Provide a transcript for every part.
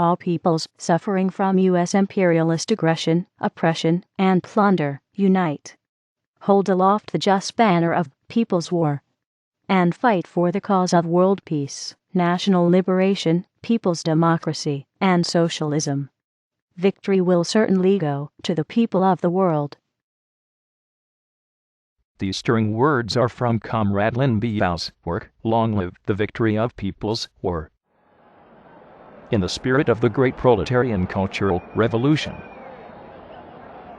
All peoples suffering from U.S. imperialist aggression, oppression, and plunder, unite. Hold aloft the just banner of People's War. And fight for the cause of world peace, national liberation, people's democracy, and socialism. Victory will certainly go to the people of the world. These stirring words are from Comrade Lin Biao's work, Long Live the Victory of People's War. In the spirit of the Great Proletarian Cultural Revolution.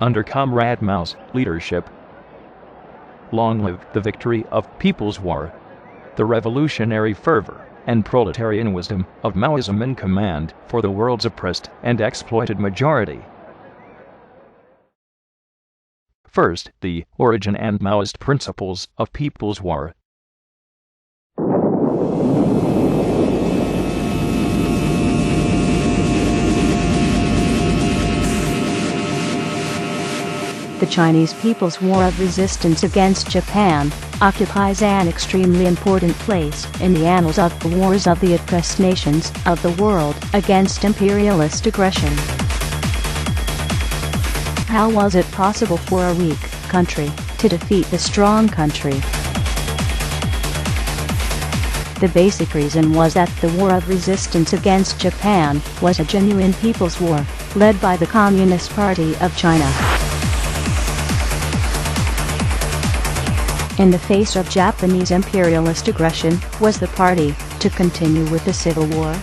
Under Comrade Mao's leadership, long live the victory of People's War. The revolutionary fervor and proletarian wisdom of Maoism in command for the world's oppressed and exploited majority. First, the origin and Maoist principles of People's War. The Chinese People's War of Resistance against Japan occupies an extremely important place in the annals of the wars of the oppressed nations of the world against imperialist aggression. How was it possible for a weak country to defeat a strong country? The basic reason was that the war of resistance against Japan was a genuine people's war, led by the Communist Party of China. In the face of Japanese imperialist aggression, was the party to continue with the civil war?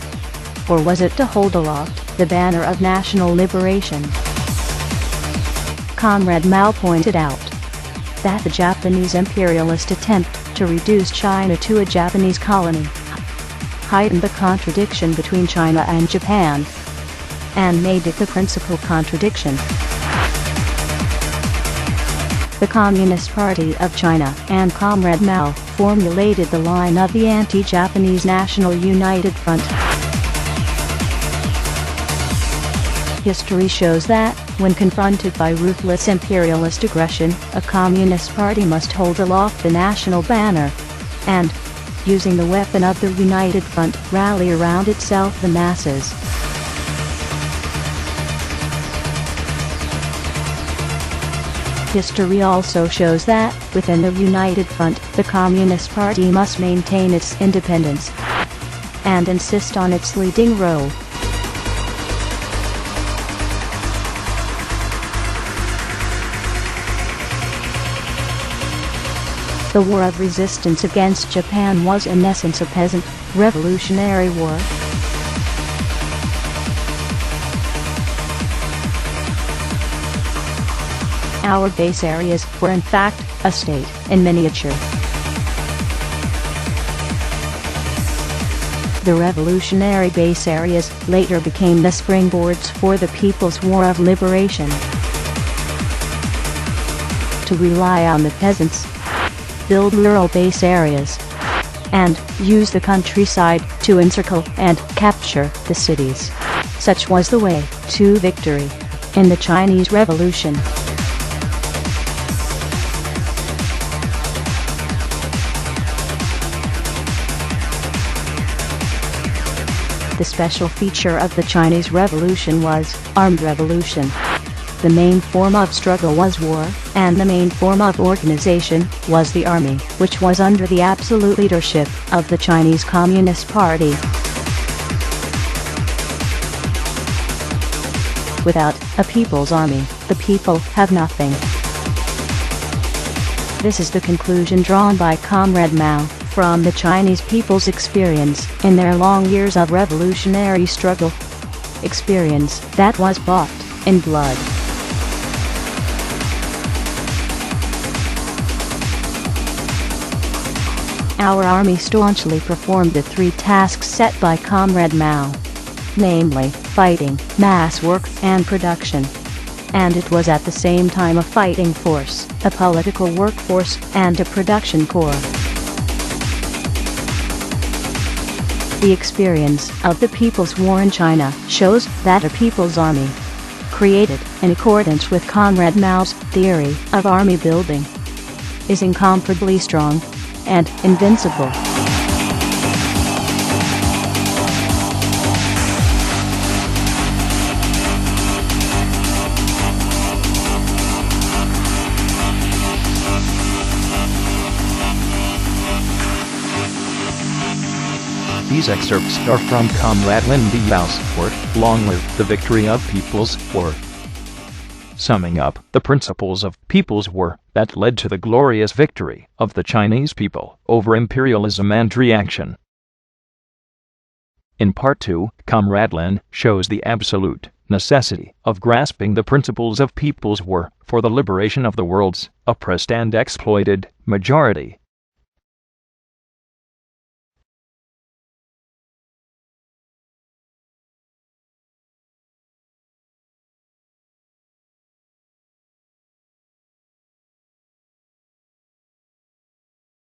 Or was it to hold aloft the banner of national liberation? Comrade Mao pointed out that the Japanese imperialist attempt to reduce China to a Japanese colony heightened the contradiction between China and Japan and made it the principal contradiction. The Communist Party of China and Comrade Mao formulated the line of the anti-Japanese National United Front. History shows that, when confronted by ruthless imperialist aggression, a Communist Party must hold aloft the national banner and, using the weapon of the United Front, rally around itself the masses. History also shows that, within the United Front, the Communist Party must maintain its independence and insist on its leading role. The War of Resistance against Japan was in essence a peasant, revolutionary war. Our base areas were in fact a state in miniature. The revolutionary base areas later became the springboards for the People's War of Liberation. To rely on the peasants, build rural base areas, and use the countryside to encircle and capture the cities. Such was the way to victory in the Chinese Revolution. The special feature of the Chinese Revolution was armed revolution. The main form of struggle was war, and the main form of organization was the army, which was under the absolute leadership of the Chinese Communist Party. Without a people's army, the people have nothing. This is the conclusion drawn by Comrade Mao from the Chinese people's experience in their long years of revolutionary struggle. Experience that was bought in blood. Our army staunchly performed the three tasks set by Comrade Mao, namely, fighting, mass work, and production. And it was at the same time a fighting force, a political workforce, and a production corps. The experience of the People's War in China shows that a people's army, created in accordance with Comrade Mao's theory of army building, is incomparably strong and invincible. These excerpts are from Comrade Lin Biao's work, Long Live the Victory of People's War. Summing up the principles of People's War that led to the glorious victory of the Chinese people over imperialism and reaction. In Part 2, Comrade Lin shows the absolute necessity of grasping the principles of People's War for the liberation of the world's oppressed and exploited majority.